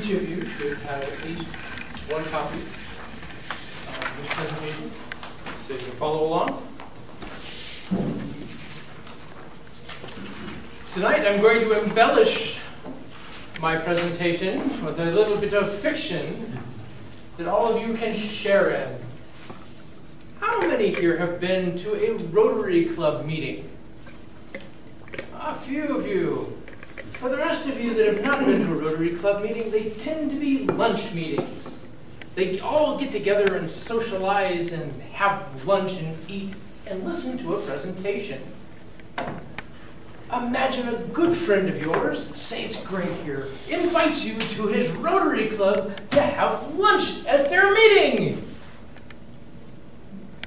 each of you should have at least one copy of this presentation, so you can follow along. Tonight I'm going to embellish my presentation with a little bit of fiction that all of you can share in. How many here have been to a Rotary Club meeting? A few of you. For the rest of you that have not been to a Rotary Club meeting, they tend to be lunch meetings. They all get together and socialize and have lunch and eat and listen to a presentation. Imagine a good friend of yours, say it's great here, invites you to his Rotary Club to have lunch at their meeting.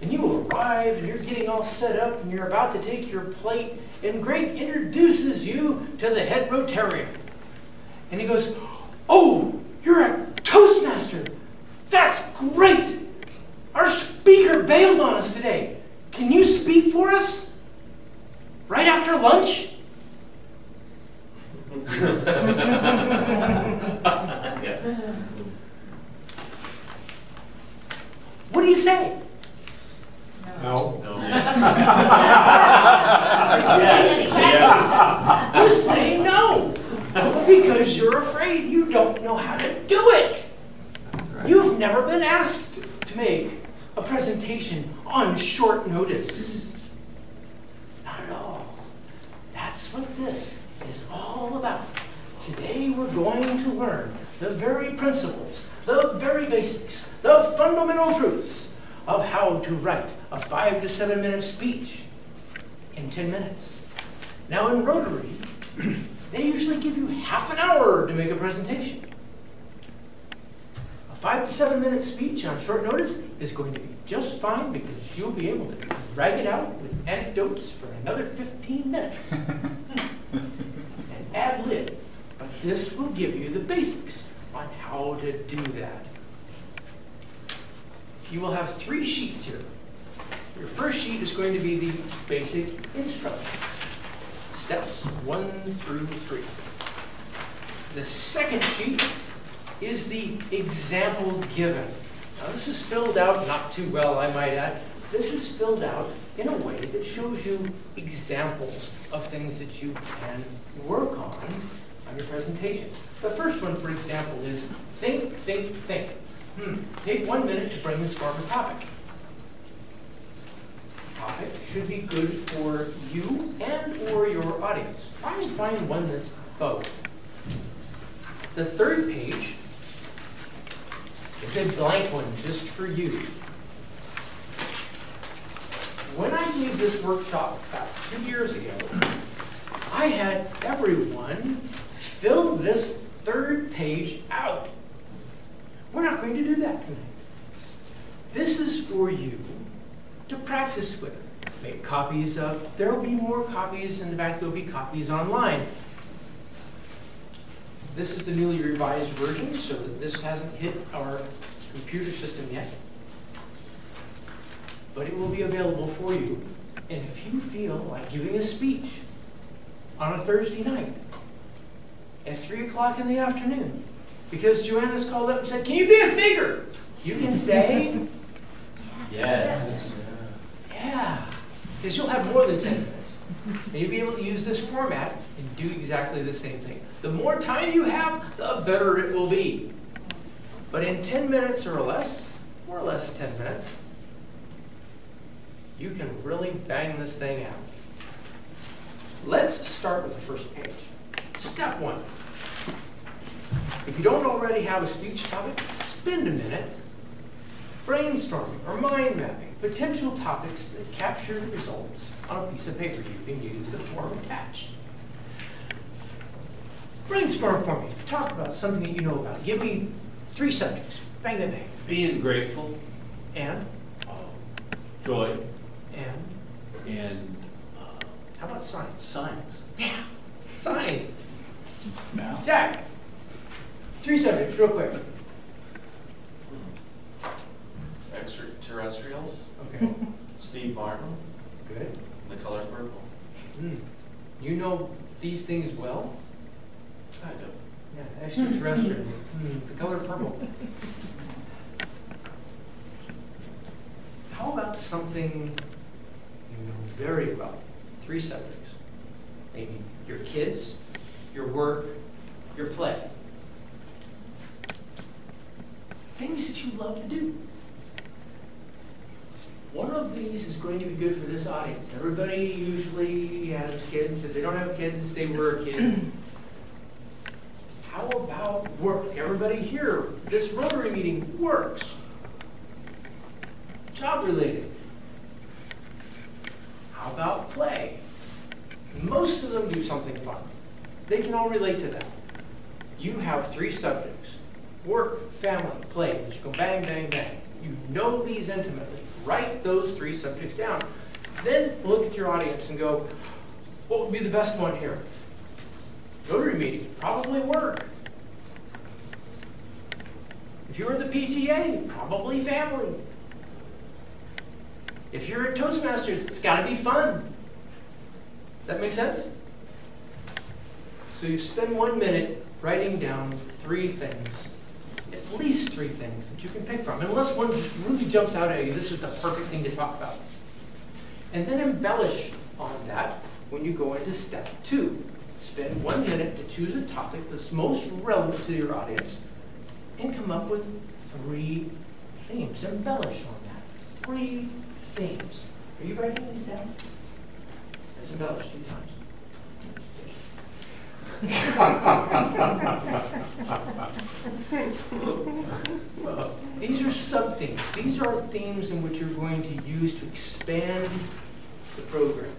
And you arrive and you're getting all set up and you're about to take your plate, and Greg introduces you to the head Rotarian. And he goes, "Oh, you're a Toastmaster. That's great. Our speaker bailed on us today. Can you speak for us? Right after lunch?" What do you say? No. Yes. You say no. Because you're afraid you don't know how to do it. Right. You've never been asked to make a presentation on short notice. Not at all. That's what this is all about. Today we're going to learn the very principles, the very basics, the fundamental truths of how to write a 5 to 7 minute speech in 10 minutes. Now in Rotary, they usually give you half an hour to make a presentation. A 5 to 7 minute speech on short notice is going to be just fine because you'll be able to drag it out with anecdotes for another 15 minutes. And ad lib. But this will give you the basics on how to do that. You will have 3 sheets here. Your first sheet is going to be the basic instructions. Steps 1 through 3. The second sheet is the example given. Now this is filled out, not too well I might add, this is filled out in a way that shows you examples of things that you can work on your presentation. The first one, for example, is think, think, think. Take 1 minute to brainstorm a topic. Topic should be good for you and for your audience. Try and find one that's both. The third page is a blank one just for you. When I gave this workshop about 2 years ago, I had everyone fill this third page out. We're not going to do that tonight. This is for you to practice with. Make copies of. There will be more copies in the back. There will be copies online. This is the newly revised version, so that this hasn't hit our computer system yet. But it will be available for you. And if you feel like giving a speech on a Thursday night at 3 o'clock in the afternoon, because Joanna's called up and said, "Can you be a speaker?" You can say, "Yes." Yeah, because you'll have more than 10 minutes. And you'll be able to use this format and do exactly the same thing. The more time you have, the better it will be. But in 10 minutes or less, more or less 10 minutes, you can really bang this thing out. Let's start with the first page. Step 1. If you don't already have a speech topic, spend a minute brainstorming or mind mapping potential topics that capture the results on a piece of paper. You can use the form attached. Brainstorm for me. Talk about something that you know about. Give me 3 subjects. Bang, bang, bang. Being grateful. And? Joy. And? How about science? Science. Yeah. Science. Now. Jack. 3 subjects, real quick. Extraterrestrials. Okay. Steve Martin. Good. The color purple. You know these things well? Kind of. Yeah, extraterrestrial. The color purple. How about something you know very well? 3 subjects. Maybe your kids, your work, your play. Things that you love to do. One of these is going to be good for this audience. Everybody usually has kids. If they don't have kids, they were a kid. How about work? Everybody here, this Rotary meeting works. Job related. How about play? Most of them do something fun. They can all relate to that. You have 3 subjects. Work, family, play. Just go bang, bang, bang. You know these intimately. Write those 3 subjects down. Then look at your audience and go, what would be the best one here? Rotary meeting, probably work. If you're the PTA, probably family. If you're at Toastmasters, it's got to be fun. Does that make sense? So you spend 1 minute writing down 3 things, at least 3 things that you can pick from. Unless one just really jumps out at you, this is the perfect thing to talk about. And then embellish on that when you go into step 2. Spend 1 minute to choose a topic that's most relevant to your audience and come up with 3 themes. Embellish on that. 3 themes. Are you writing these down? Let's embellish 2 times. These are sub-themes. These are themes in which you're going to use to expand the program.